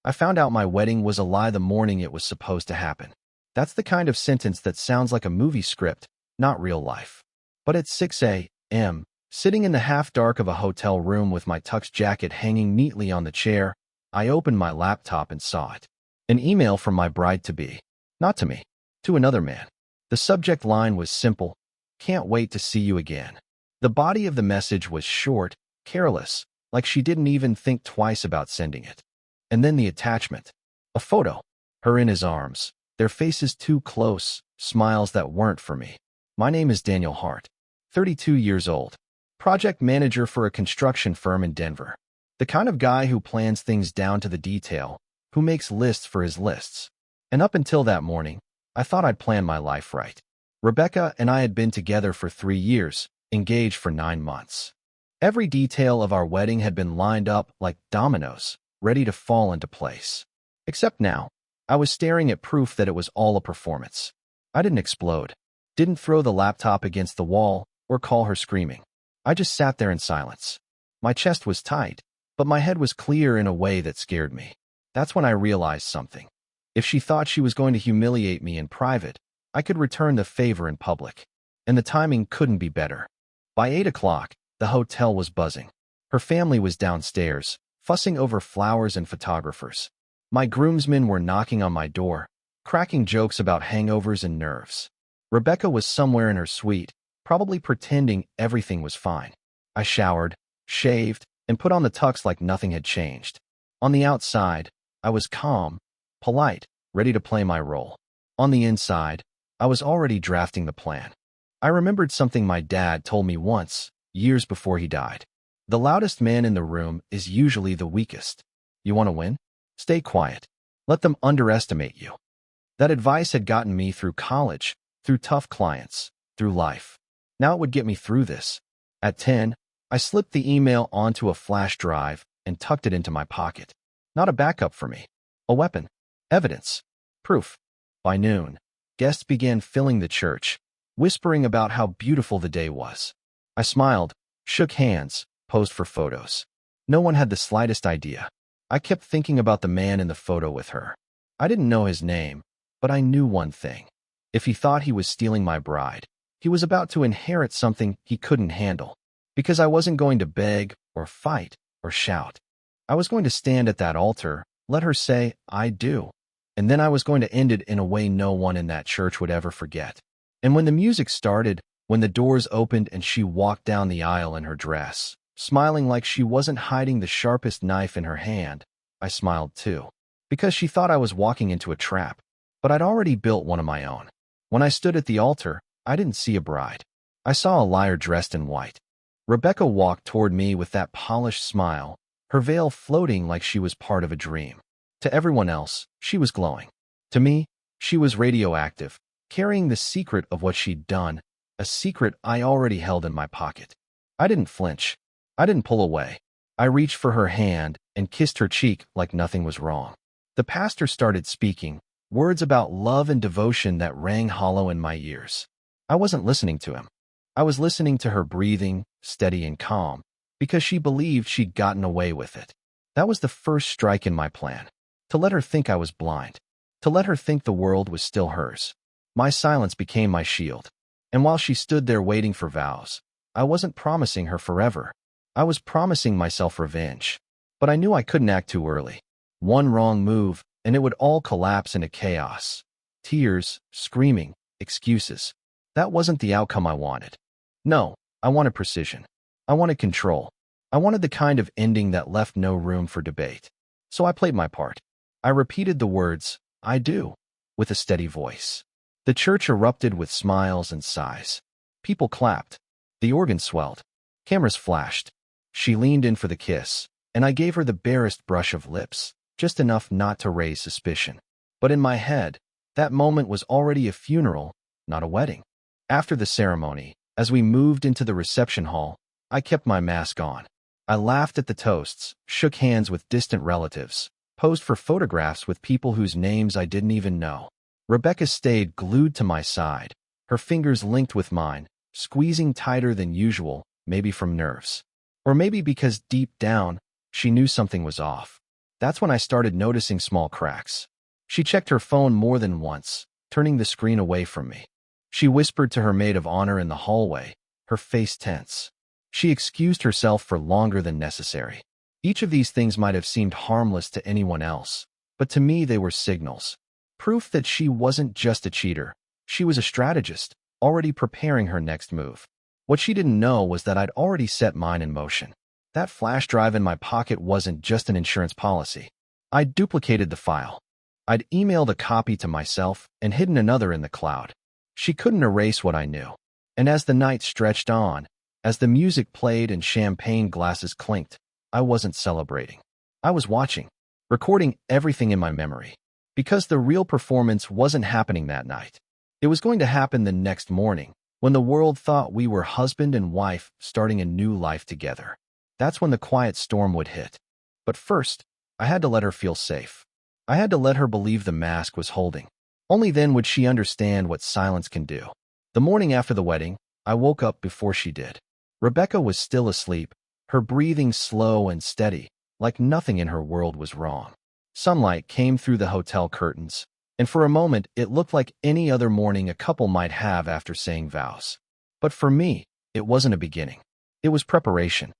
I found out my wedding was a lie the morning it was supposed to happen. That's the kind of sentence that sounds like a movie script, not real life. But at 6 a.m., sitting in the half-dark of a hotel room with my tux jacket hanging neatly on the chair, I opened my laptop and saw it. An email from my bride-to-be. Not to me. To another man. The subject line was simple: "Can't wait to see you again." The body of the message was short, careless, like she didn't even think twice about sending it. And then the attachment. A photo. Her in his arms. Their faces too close, smiles that weren't for me. My name is Daniel Hart. 32 years old. Project manager for a construction firm in Denver. The kind of guy who plans things down to the detail, who makes lists for his lists. And up until that morning, I thought I'd planned my life right. Rebecca and I had been together for 3 years, engaged for 9 months. Every detail of our wedding had been lined up like dominoes, ready to fall into place. Except now, I was staring at proof that it was all a performance. I didn't explode, didn't throw the laptop against the wall, or call her screaming. I just sat there in silence. My chest was tight, but my head was clear in a way that scared me. That's when I realized something. If she thought she was going to humiliate me in private, I could return the favor in public. And the timing couldn't be better. By 8 o'clock, the hotel was buzzing. Her family was downstairs, fussing over flowers and photographers. My groomsmen were knocking on my door, cracking jokes about hangovers and nerves. Rebecca was somewhere in her suite, probably pretending everything was fine. I showered, shaved, and put on the tux like nothing had changed. On the outside, I was calm, polite, ready to play my role. On the inside, I was already drafting the plan. I remembered something my dad told me once, years before he died. The loudest man in the room is usually the weakest. You want to win? Stay quiet. Let them underestimate you. That advice had gotten me through college, through tough clients, through life. Now it would get me through this. At 10, I slipped the email onto a flash drive and tucked it into my pocket. Not a backup for me. A weapon. Evidence. Proof. By noon, guests began filling the church, whispering about how beautiful the day was. I smiled, shook hands, posed for photos. No one had the slightest idea. I kept thinking about the man in the photo with her. I didn't know his name, but I knew one thing. If he thought he was stealing my bride, he was about to inherit something he couldn't handle. Because I wasn't going to beg, or fight, or shout. I was going to stand at that altar, let her say, "I do." And then I was going to end it in a way no one in that church would ever forget. And when the music started, when the doors opened and she walked down the aisle in her dress, smiling like she wasn't hiding the sharpest knife in her hand, I smiled too. Because she thought I was walking into a trap. But I'd already built one of my own. When I stood at the altar, I didn't see a bride. I saw a liar dressed in white. Rebecca walked toward me with that polished smile, her veil floating like she was part of a dream. To everyone else, she was glowing. To me, she was radioactive, carrying the secret of what she'd done, a secret I already held in my pocket. I didn't flinch. I didn't pull away. I reached for her hand and kissed her cheek like nothing was wrong. The pastor started speaking, words about love and devotion that rang hollow in my ears. I wasn't listening to him. I was listening to her breathing, steady and calm, because she believed she'd gotten away with it. That was the first strike in my plan. To let her think I was blind. To let her think the world was still hers. My silence became my shield. And while she stood there waiting for vows, I wasn't promising her forever. I was promising myself revenge. But I knew I couldn't act too early. One wrong move, and it would all collapse into chaos. Tears, screaming, excuses. That wasn't the outcome I wanted. No, I wanted precision. I wanted control. I wanted the kind of ending that left no room for debate. So I played my part. I repeated the words, "I do," with a steady voice. The church erupted with smiles and sighs. People clapped. The organ swelled. Cameras flashed. She leaned in for the kiss, and I gave her the barest brush of lips, just enough not to raise suspicion. But in my head, that moment was already a funeral, not a wedding. After the ceremony, as we moved into the reception hall, I kept my mask on. I laughed at the toasts, shook hands with distant relatives, posed for photographs with people whose names I didn't even know. Rebecca stayed glued to my side, her fingers linked with mine, squeezing tighter than usual, maybe from nerves. Or maybe because deep down, she knew something was off. That's when I started noticing small cracks. She checked her phone more than once, turning the screen away from me. She whispered to her maid of honor in the hallway, her face tense. She excused herself for longer than necessary. Each of these things might have seemed harmless to anyone else, but to me they were signals. Proof that she wasn't just a cheater. She was a strategist, already preparing her next move. What she didn't know was that I'd already set mine in motion. That flash drive in my pocket wasn't just an insurance policy. I'd duplicated the file. I'd emailed a copy to myself and hidden another in the cloud. She couldn't erase what I knew. And as the night stretched on, as the music played and champagne glasses clinked, I wasn't celebrating. I was watching, recording everything in my memory. Because the real performance wasn't happening that night. It was going to happen the next morning, when the world thought we were husband and wife starting a new life together. That's when the quiet storm would hit. But first, I had to let her feel safe. I had to let her believe the mask was holding. Only then would she understand what silence can do. The morning after the wedding, I woke up before she did. Rebecca was still asleep, her breathing slow and steady, like nothing in her world was wrong. Sunlight came through the hotel curtains, and for a moment it looked like any other morning a couple might have after saying vows. But for me, it wasn't a beginning. It was preparation.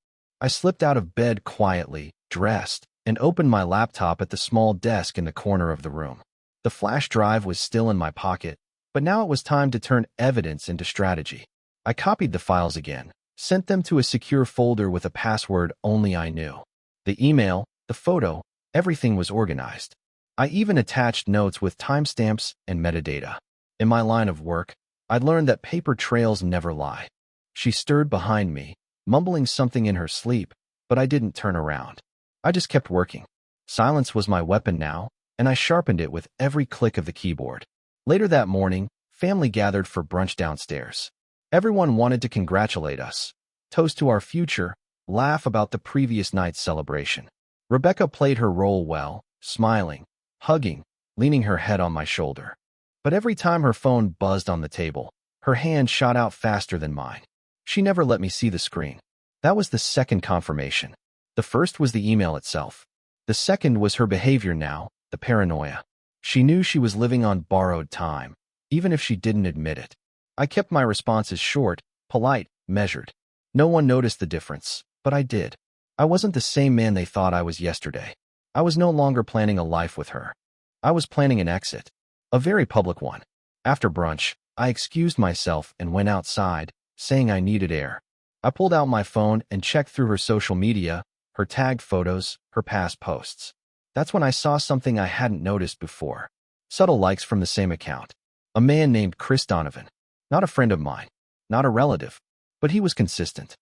I slipped out of bed quietly, dressed, and opened my laptop at the small desk in the corner of the room. The flash drive was still in my pocket, but now it was time to turn evidence into strategy. I copied the files again, sent them to a secure folder with a password only I knew. The email, the photo, everything was organized. I even attached notes with timestamps and metadata. In my line of work, I'd learned that paper trails never lie. She stirred behind me, mumbling something in her sleep, but I didn't turn around. I just kept working. Silence was my weapon now, and I sharpened it with every click of the keyboard. Later that morning, family gathered for brunch downstairs. Everyone wanted to congratulate us, toast to our future, laugh about the previous night's celebration. Rebecca played her role well, smiling, hugging, leaning her head on my shoulder. But every time her phone buzzed on the table, her hand shot out faster than mine. She never let me see the screen. That was the second confirmation. The first was the email itself. The second was her behavior now, the paranoia. She knew she was living on borrowed time, even if she didn't admit it. I kept my responses short, polite, measured. No one noticed the difference, but I did. I wasn't the same man they thought I was yesterday. I was no longer planning a life with her. I was planning an exit, a very public one. After brunch, I excused myself and went outside, saying I needed air. I pulled out my phone and checked through her social media, her tagged photos, her past posts. That's when I saw something I hadn't noticed before. Subtle likes from the same account. A man named Chris Donovan. Not a friend of mine, not a relative, but he was consistent.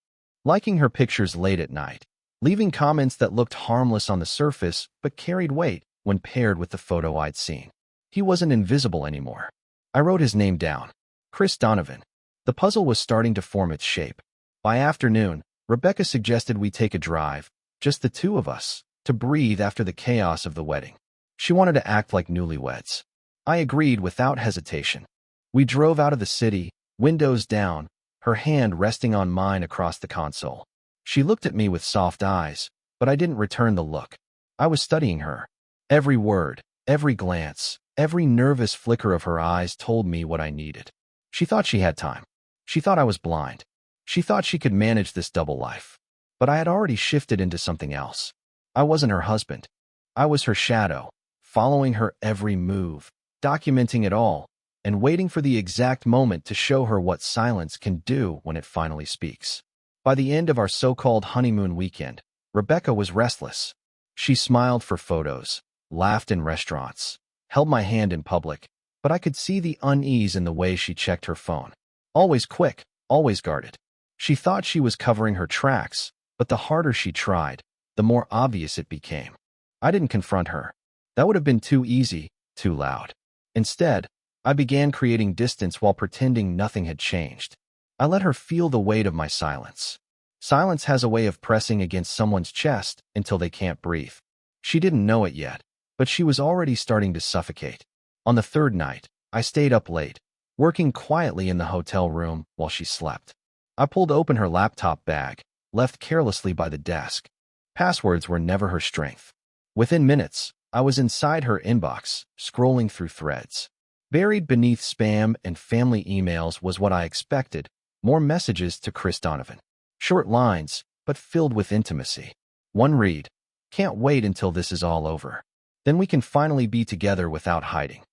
Liking her pictures late at night, leaving comments that looked harmless on the surface but carried weight when paired with the photo I'd seen. He wasn't invisible anymore. I wrote his name down. Chris Donovan. The puzzle was starting to form its shape. By afternoon, Rebecca suggested we take a drive, just the two of us, to breathe after the chaos of the wedding. She wanted to act like newlyweds. I agreed without hesitation. We drove out of the city, windows down, her hand resting on mine across the console. She looked at me with soft eyes, but I didn't return the look. I was studying her. Every word, every glance, every nervous flicker of her eyes told me what I needed. She thought she had time. She thought I was blind. She thought she could manage this double life. But I had already shifted into something else. I wasn't her husband. I was her shadow, following her every move, documenting it all, and waiting for the exact moment to show her what silence can do when it finally speaks. By the end of our so-called honeymoon weekend, Rebecca was restless. She smiled for photos, laughed in restaurants, held my hand in public, but I could see the unease in the way she checked her phone. Always quick, always guarded. She thought she was covering her tracks, but the harder she tried, the more obvious it became. I didn't confront her. That would have been too easy, too loud. Instead, I began creating distance while pretending nothing had changed. I let her feel the weight of my silence. Silence has a way of pressing against someone's chest until they can't breathe. She didn't know it yet, but she was already starting to suffocate. On the third night, I stayed up late, working quietly in the hotel room while she slept. I pulled open her laptop bag, left carelessly by the desk. Passwords were never her strength. Within minutes, I was inside her inbox, scrolling through threads. Buried beneath spam and family emails was what I expected, more messages to Chris Donovan. Short lines, but filled with intimacy. One read, "Can't wait until this is all over. Then we can finally be together without hiding."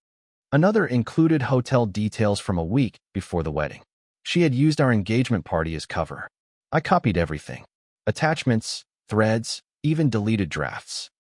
Another included hotel details from a week before the wedding. She had used our engagement party as cover. I copied everything. Attachments, threads, even deleted drafts.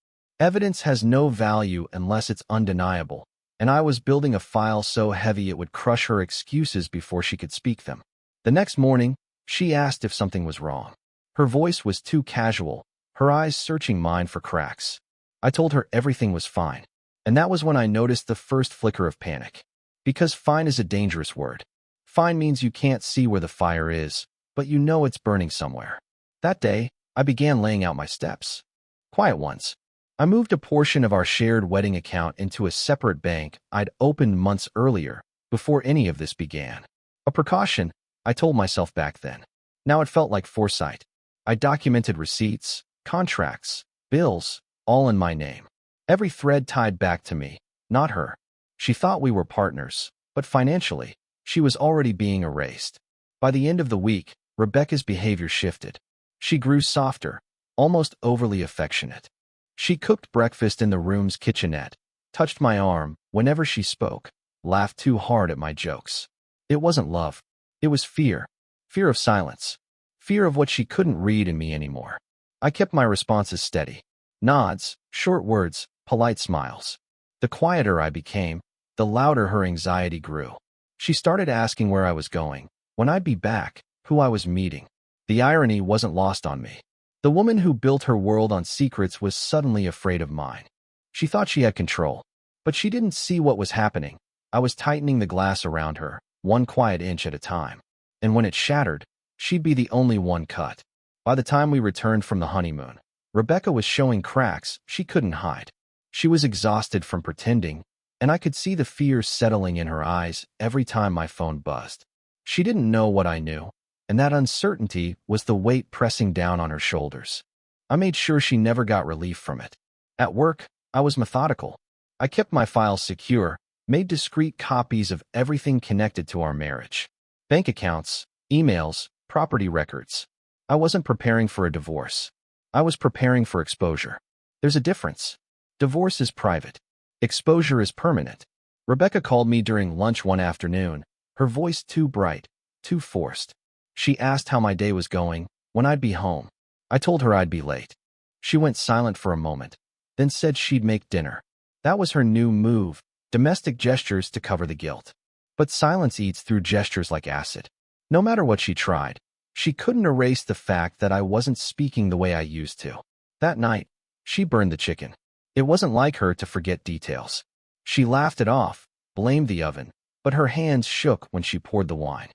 Evidence has no value unless it's undeniable, and I was building a file so heavy it would crush her excuses before she could speak them. The next morning, she asked if something was wrong. Her voice was too casual, her eyes searching mine for cracks. I told her everything was fine, and that was when I noticed the first flicker of panic. Because fine is a dangerous word. Fine means you can't see where the fire is, but you know it's burning somewhere. That day, I began laying out my steps. Quiet ones. I moved a portion of our shared wedding account into a separate bank I'd opened months earlier, before any of this began. A precaution, I told myself back then. Now it felt like foresight. I documented receipts, contracts, bills, all in my name. Every thread tied back to me, not her. She thought we were partners, but financially, she was already being erased. By the end of the week, Rebecca's behavior shifted. She grew softer, almost overly affectionate. She cooked breakfast in the room's kitchenette, touched my arm whenever she spoke, laughed too hard at my jokes. It wasn't love. It was fear. Fear of silence. Fear of what she couldn't read in me anymore. I kept my responses steady. Nods, short words, polite smiles. The quieter I became, the louder her anxiety grew. She started asking where I was going, when I'd be back, who I was meeting. The irony wasn't lost on me. The woman who built her world on secrets was suddenly afraid of mine. She thought she had control, but she didn't see what was happening. I was tightening the glass around her, one quiet inch at a time. And when it shattered, she'd be the only one cut. By the time we returned from the honeymoon, Rebecca was showing cracks she couldn't hide. She was exhausted from pretending, and I could see the fear settling in her eyes every time my phone buzzed. She didn't know what I knew, and that uncertainty was the weight pressing down on her shoulders. I made sure she never got relief from it. At work, I was methodical. I kept my files secure, made discrete copies of everything connected to our marriage. Bank accounts, emails, property records. I wasn't preparing for a divorce. I was preparing for exposure. There's a difference. Divorce is private. Exposure is permanent. Rebecca called me during lunch one afternoon, her voice too bright, too forced. She asked how my day was going, when I'd be home. I told her I'd be late. She went silent for a moment, then said she'd make dinner. That was her new move, domestic gestures to cover the guilt. But silence eats through gestures like acid. No matter what she tried, she couldn't erase the fact that I wasn't speaking the way I used to. That night, she burned the chicken. It wasn't like her to forget details. She laughed it off, blamed the oven, but her hands shook when she poured the wine.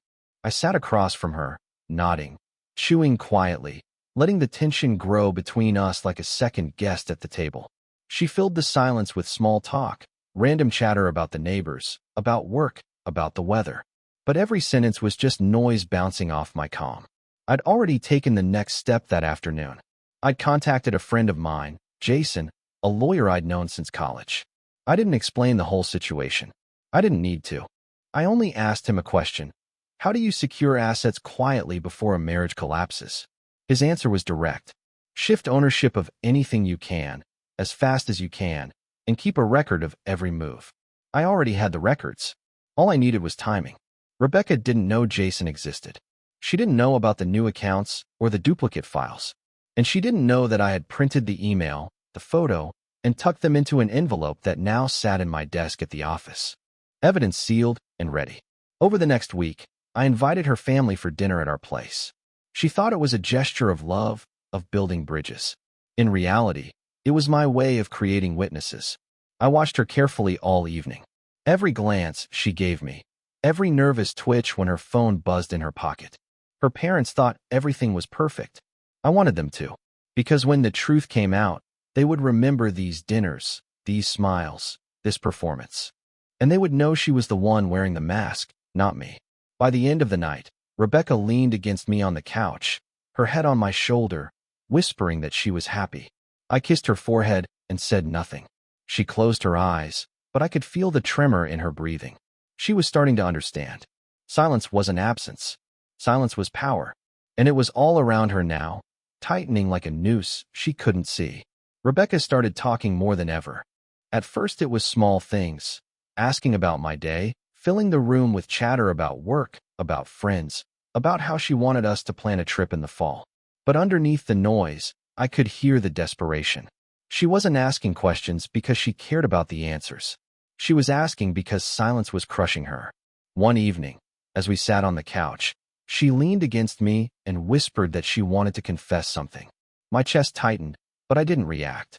I sat across from her, nodding, chewing quietly, letting the tension grow between us like a second guest at the table. She filled the silence with small talk, random chatter about the neighbors, about work, about the weather. But every sentence was just noise bouncing off my comm. I'd already taken the next step that afternoon. I'd contacted a friend of mine, Jason, a lawyer I'd known since college. I didn't explain the whole situation. I didn't need to. I only asked him a question. How do you secure assets quietly before a marriage collapses? His answer was direct. Shift ownership of anything you can, as fast as you can, and keep a record of every move. I already had the records. All I needed was timing. Rebecca didn't know Jason existed. She didn't know about the new accounts or the duplicate files. And she didn't know that I had printed the email, the photo, and tucked them into an envelope that now sat in my desk at the office. Evidence sealed and ready. Over the next week, I invited her family for dinner at our place. She thought it was a gesture of love, of building bridges. In reality, it was my way of creating witnesses. I watched her carefully all evening. Every glance she gave me, every nervous twitch when her phone buzzed in her pocket. Her parents thought everything was perfect. I wanted them to, because when the truth came out, they would remember these dinners, these smiles, this performance. And they would know she was the one wearing the mask, not me. By the end of the night, Rebecca leaned against me on the couch, her head on my shoulder, whispering that she was happy. I kissed her forehead, and said nothing. She closed her eyes, but I could feel the tremor in her breathing. She was starting to understand. Silence wasn't absence. Silence was power. And it was all around her now, tightening like a noose she couldn't see. Rebecca started talking more than ever. At first it was small things, asking about my day, filling the room with chatter about work, about friends, about how she wanted us to plan a trip in the fall. But underneath the noise, I could hear the desperation. She wasn't asking questions because she cared about the answers. She was asking because silence was crushing her. One evening, as we sat on the couch, she leaned against me and whispered that she wanted to confess something. My chest tightened, but I didn't react.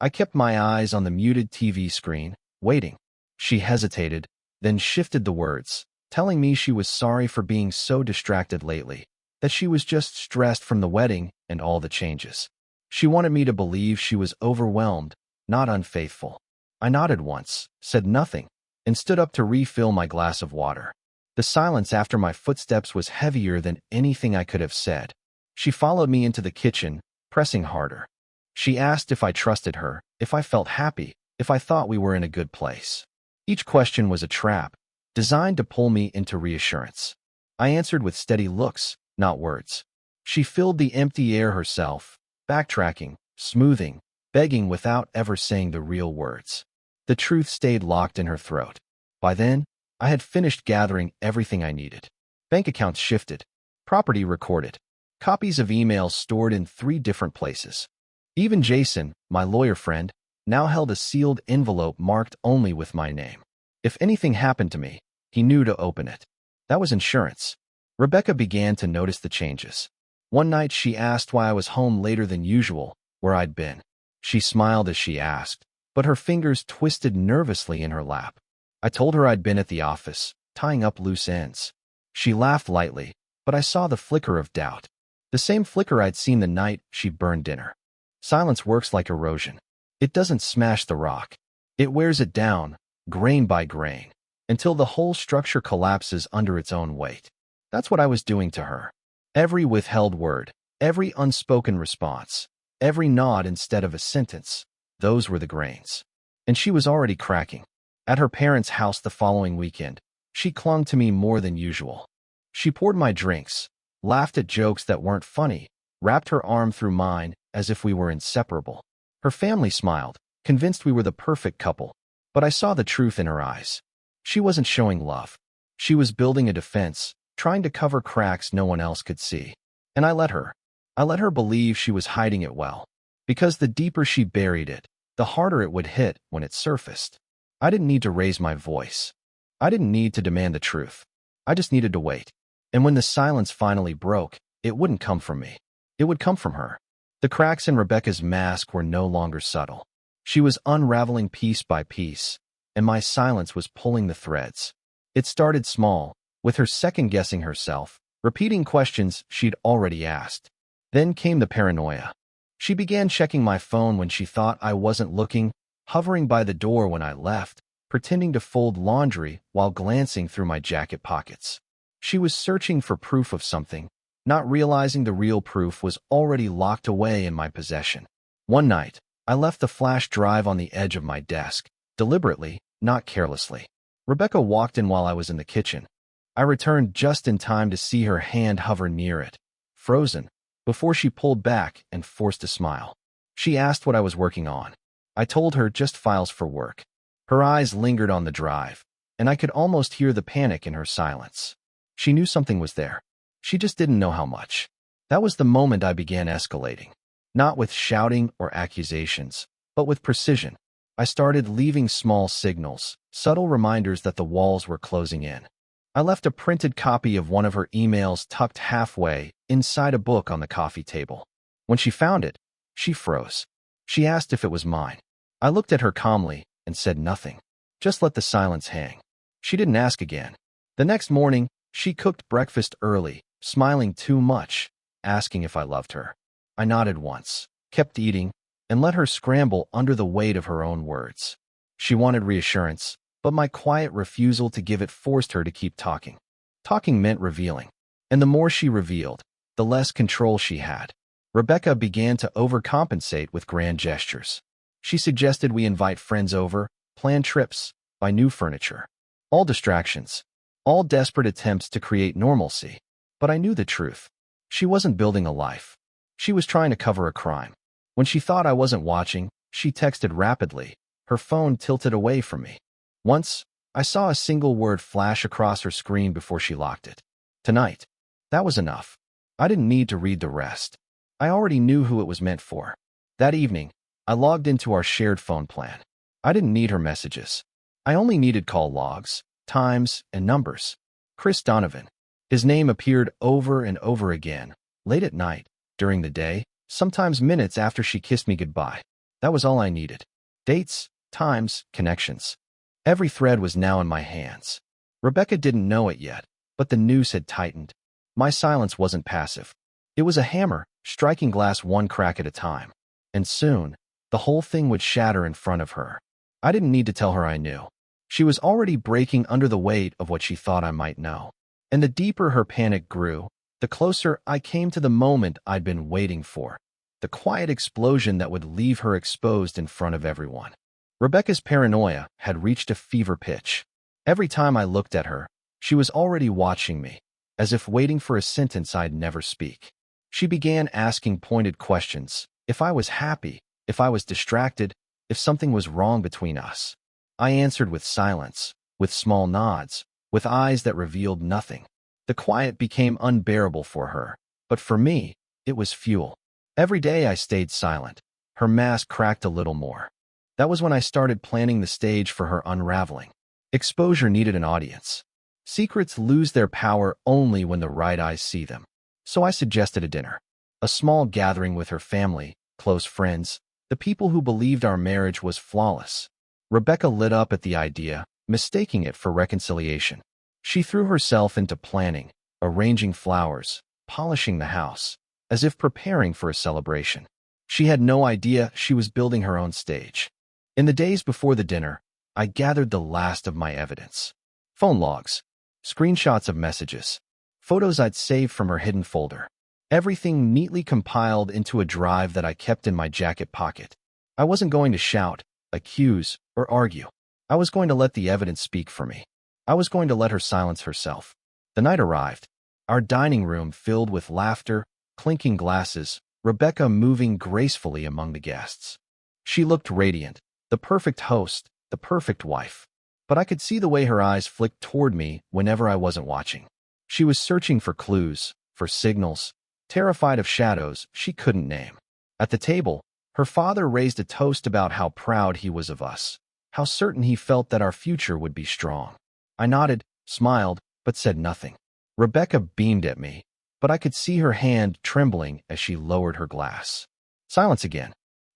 I kept my eyes on the muted TV screen, waiting. She hesitated, then shifted the words, telling me she was sorry for being so distracted lately, that she was just stressed from the wedding and all the changes. She wanted me to believe she was overwhelmed, not unfaithful. I nodded once, said nothing, and stood up to refill my glass of water. The silence after my footsteps was heavier than anything I could have said. She followed me into the kitchen, pressing harder. She asked if I trusted her, if I felt happy, if I thought we were in a good place. Each question was a trap, designed to pull me into reassurance. I answered with steady looks, not words. She filled the empty air herself, backtracking, smoothing, begging without ever saying the real words. The truth stayed locked in her throat. By then, I had finished gathering everything I needed. Bank accounts shifted, property recorded, copies of emails stored in 3 different places. Even Jason, my lawyer friend, now held a sealed envelope marked only with my name. If anything happened to me, he knew to open it. That was insurance. Rebecca began to notice the changes. One night she asked why I was home later than usual, where I'd been. She smiled as she asked, but her fingers twisted nervously in her lap. I told her I'd been at the office, tying up loose ends. She laughed lightly, but I saw the flicker of doubt. The same flicker I'd seen the night she burned dinner. Silence works like erosion. It doesn't smash the rock. It wears it down, grain by grain, until the whole structure collapses under its own weight. That's what I was doing to her. Every withheld word, every unspoken response, every nod instead of a sentence, those were the grains. And she was already cracking. At her parents' house the following weekend, she clung to me more than usual. She poured my drinks, laughed at jokes that weren't funny, wrapped her arm through mine as if we were inseparable. Her family smiled, convinced we were the perfect couple, but I saw the truth in her eyes. She wasn't showing love. She was building a defense, trying to cover cracks no one else could see. And I let her. I let her believe she was hiding it well, because the deeper she buried it, the harder it would hit when it surfaced. I didn't need to raise my voice. I didn't need to demand the truth. I just needed to wait. And when the silence finally broke, it wouldn't come from me. It would come from her. The cracks in Rebecca's mask were no longer subtle. She was unraveling piece by piece, and my silence was pulling the threads. It started small, with her second-guessing herself, repeating questions she'd already asked. Then came the paranoia. She began checking my phone when she thought I wasn't looking, hovering by the door when I left, pretending to fold laundry while glancing through my jacket pockets. She was searching for proof of something, not realizing the real proof was already locked away in my possession. One night, I left the flash drive on the edge of my desk, deliberately, not carelessly. Rebecca walked in while I was in the kitchen. I returned just in time to see her hand hover near it, frozen, before she pulled back and forced a smile. She asked what I was working on. I told her just files for work. Her eyes lingered on the drive, and I could almost hear the panic in her silence. She knew something was there. She just didn't know how much. That was the moment I began escalating. Not with shouting or accusations, but with precision. I started leaving small signals, subtle reminders that the walls were closing in. I left a printed copy of one of her emails tucked halfway inside a book on the coffee table. When she found it, she froze. She asked if it was mine. I looked at her calmly and said nothing. Just let the silence hang. She didn't ask again. The next morning, she cooked breakfast early, smiling too much, asking if I loved her. I nodded once, kept eating, and let her scramble under the weight of her own words. She wanted reassurance, but my quiet refusal to give it forced her to keep talking. Talking meant revealing, and the more she revealed, the less control she had. Rebecca began to overcompensate with grand gestures. She suggested we invite friends over, plan trips, buy new furniture. All distractions. All desperate attempts to create normalcy. But I knew the truth. She wasn't building a life. She was trying to cover a crime. When she thought I wasn't watching, she texted rapidly, her phone tilted away from me. Once, I saw a single word flash across her screen before she locked it. Tonight. That was enough. I didn't need to read the rest. I already knew who it was meant for. That evening, I logged into our shared phone plan. I didn't need her messages. I only needed call logs, times, and numbers. Chris Donovan. His name appeared over and over again, late at night, during the day, sometimes minutes after she kissed me goodbye. That was all I needed. Dates, times, connections. Every thread was now in my hands. Rebecca didn't know it yet, but the noose had tightened. My silence wasn't passive. It was a hammer, striking glass one crack at a time. And soon, the whole thing would shatter in front of her. I didn't need to tell her I knew. She was already breaking under the weight of what she thought I might know. And the deeper her panic grew, the closer I came to the moment I'd been waiting for. The quiet explosion that would leave her exposed in front of everyone. Rebecca's paranoia had reached a fever pitch. Every time I looked at her, she was already watching me, as if waiting for a sentence I'd never speak. She began asking pointed questions. If I was happy, if I was distracted, if something was wrong between us. I answered with silence, with small nods, with eyes that revealed nothing. The quiet became unbearable for her, but for me, it was fuel. Every day I stayed silent. Her mask cracked a little more. That was when I started planning the stage for her unraveling. Exposure needed an audience. Secrets lose their power only when the right eyes see them. So I suggested a dinner. A small gathering with her family, close friends, the people who believed our marriage was flawless. Rebecca lit up at the idea, mistaking it for reconciliation. She threw herself into planning, arranging flowers, polishing the house, as if preparing for a celebration. She had no idea she was building her own stage. In the days before the dinner, I gathered the last of my evidence. Phone logs, screenshots of messages, photos I'd saved from her hidden folder. Everything neatly compiled into a drive that I kept in my jacket pocket. I wasn't going to shout, accuse, or argue. I was going to let the evidence speak for me. I was going to let her silence herself. The night arrived. Our dining room filled with laughter, clinking glasses, Rebecca moving gracefully among the guests. She looked radiant, the perfect host, the perfect wife. But I could see the way her eyes flicked toward me whenever I wasn't watching. She was searching for clues, for signals, terrified of shadows she couldn't name. At the table, her father raised a toast about how proud he was of us, how certain he felt that our future would be strong. I nodded, smiled, but said nothing. Rebecca beamed at me, but I could see her hand trembling as she lowered her glass. Silence again.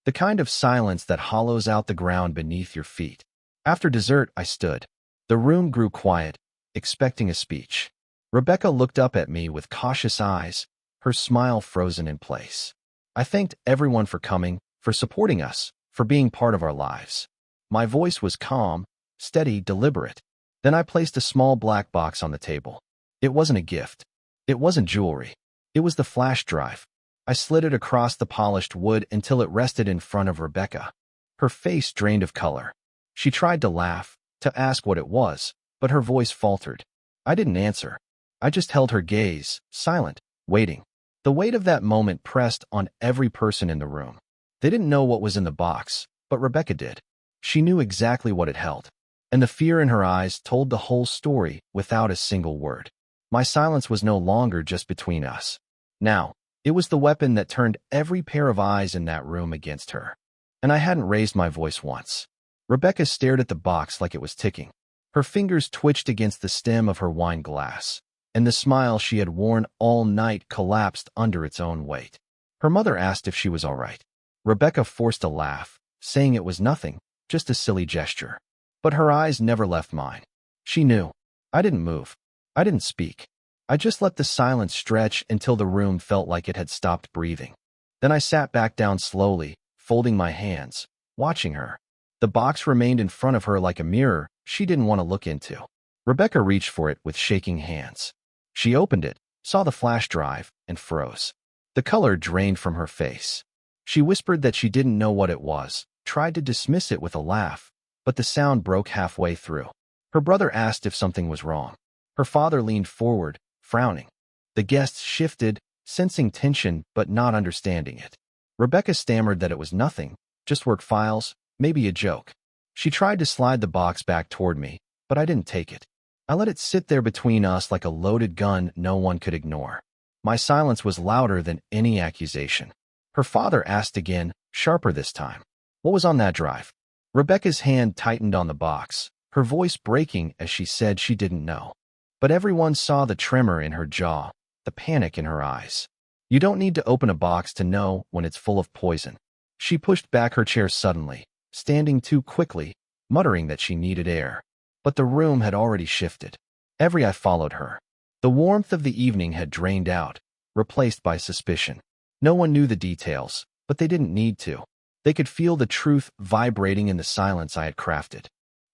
The kind of silence that hollows out the ground beneath your feet. After dessert, I stood. The room grew quiet, expecting a speech. Rebecca looked up at me with cautious eyes, her smile frozen in place. I thanked everyone for coming, for supporting us, for being part of our lives. My voice was calm, steady, deliberate. Then I placed a small black box on the table. It wasn't a gift. It wasn't jewelry. It was the flash drive. I slid it across the polished wood until it rested in front of Rebecca. Her face drained of color. She tried to laugh, to ask what it was, but her voice faltered. I didn't answer. I just held her gaze, silent, waiting. The weight of that moment pressed on every person in the room. They didn't know what was in the box, but Rebecca did. She knew exactly what it held. And the fear in her eyes told the whole story without a single word. My silence was no longer just between us. Now, it was the weapon that turned every pair of eyes in that room against her. And I hadn't raised my voice once. Rebecca stared at the box like it was ticking. Her fingers twitched against the stem of her wine glass, and the smile she had worn all night collapsed under its own weight. Her mother asked if she was all right. Rebecca forced a laugh, saying it was nothing, just a silly gesture. But her eyes never left mine. She knew. I didn't move. I didn't speak. I just let the silence stretch until the room felt like it had stopped breathing. Then I sat back down slowly, folding my hands, watching her. The box remained in front of her like a mirror she didn't want to look into. Rebecca reached for it with shaking hands. She opened it, saw the flash drive, and froze. The color drained from her face. She whispered that she didn't know what it was, tried to dismiss it with a laugh, but the sound broke halfway through. Her brother asked if something was wrong. Her father leaned forward, frowning. The guests shifted, sensing tension but not understanding it. Rebecca stammered that it was nothing, just work files, maybe a joke. She tried to slide the box back toward me, but I didn't take it. I let it sit there between us like a loaded gun no one could ignore. My silence was louder than any accusation. Her father asked again, sharper this time. What was on that drive? Rebecca's hand tightened on the box, her voice breaking as she said she didn't know. But everyone saw the tremor in her jaw, the panic in her eyes. You don't need to open a box to know when it's full of poison. She pushed back her chair suddenly, standing too quickly, muttering that she needed air. But the room had already shifted. Every eye followed her. The warmth of the evening had drained out, replaced by suspicion. No one knew the details, but they didn't need to. They could feel the truth vibrating in the silence I had crafted.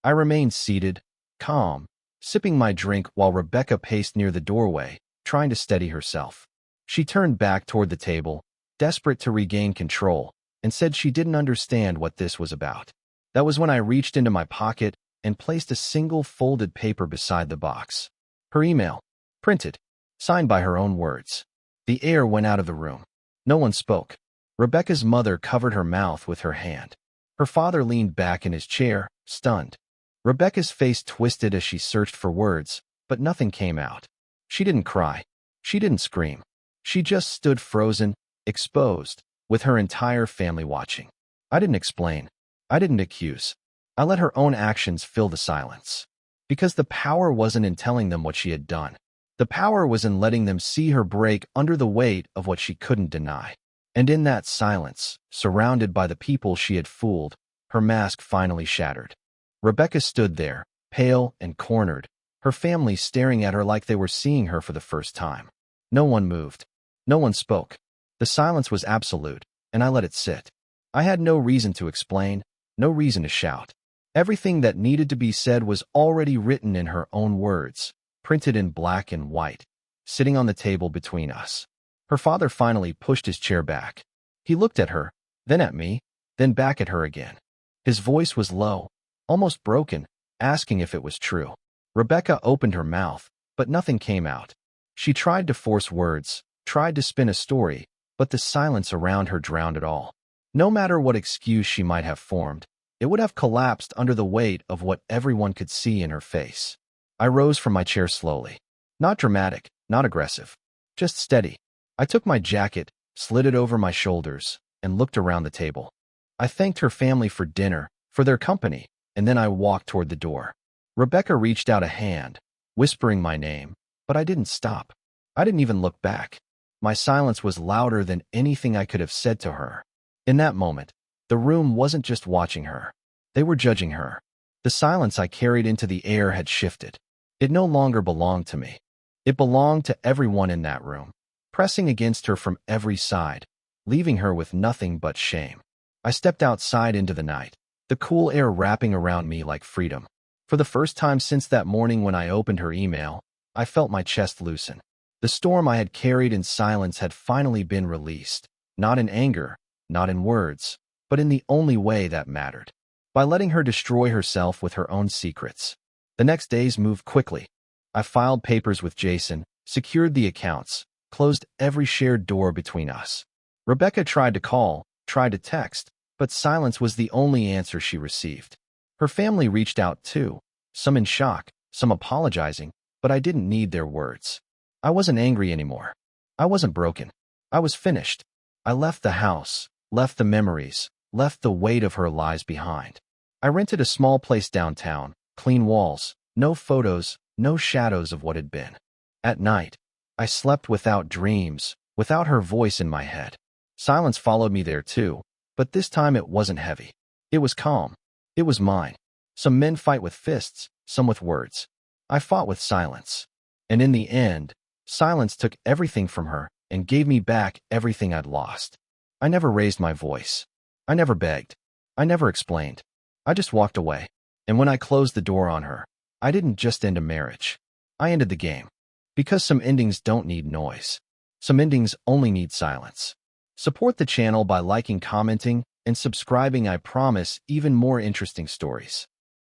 I remained seated, calm, sipping my drink while Rebecca paced near the doorway, trying to steady herself. She turned back toward the table, desperate to regain control, and said she didn't understand what this was about. That was when I reached into my pocket and placed a single folded paper beside the box. Her email, printed, signed by her own words. The air went out of the room. No one spoke. Rebecca's mother covered her mouth with her hand. Her father leaned back in his chair, stunned. Rebecca's face twisted as she searched for words, but nothing came out. She didn't cry. She didn't scream. She just stood frozen, exposed, with her entire family watching. I didn't explain. I didn't accuse. I let her own actions fill the silence. Because the power wasn't in telling them what she had done. The power was in letting them see her break under the weight of what she couldn't deny. And in that silence, surrounded by the people she had fooled, her mask finally shattered. Rebecca stood there, pale and cornered, her family staring at her like they were seeing her for the first time. No one moved. No one spoke. The silence was absolute, and I let it sit. I had no reason to explain, no reason to shout. Everything that needed to be said was already written in her own words, printed in black and white, sitting on the table between us. Her father finally pushed his chair back. He looked at her, then at me, then back at her again. His voice was low, almost broken, asking if it was true. Rebecca opened her mouth, but nothing came out. She tried to force words, tried to spin a story, but the silence around her drowned it all. No matter what excuse she might have formed, it would have collapsed under the weight of what everyone could see in her face. I rose from my chair slowly. Not dramatic, not aggressive, just steady. I took my jacket, slid it over my shoulders, and looked around the table. I thanked her family for dinner, for their company, and then I walked toward the door. Rebecca reached out a hand, whispering my name, but I didn't stop. I didn't even look back. My silence was louder than anything I could have said to her. In that moment, the room wasn't just watching her. They were judging her. The silence I carried into the air had shifted. It no longer belonged to me. It belonged to everyone in that room, pressing against her from every side, leaving her with nothing but shame. I stepped outside into the night, the cool air wrapping around me like freedom. For the first time since that morning when I opened her email, I felt my chest loosen. The storm I had carried in silence had finally been released, not in anger, not in words, but in the only way that mattered. By letting her destroy herself with her own secrets. The next days moved quickly. I filed papers with Jason, secured the accounts, closed every shared door between us. Rebecca tried to call, tried to text, but silence was the only answer she received. Her family reached out too, some in shock, some apologizing, but I didn't need their words. I wasn't angry anymore. I wasn't broken. I was finished. I left the house, left the memories, left the weight of her lies behind. I rented a small place downtown, clean walls, no photos, no shadows of what had been. At night, I slept without dreams, without her voice in my head. Silence followed me there too, but this time it wasn't heavy. It was calm. It was mine. Some men fight with fists, some with words. I fought with silence. And in the end, silence took everything from her and gave me back everything I'd lost. I never raised my voice. I never begged. I never explained. I just walked away. And when I closed the door on her, I didn't just end a marriage. I ended the game. Because some endings don't need noise. Some endings only need silence. Support the channel by liking, commenting, and subscribing. I promise even more interesting stories.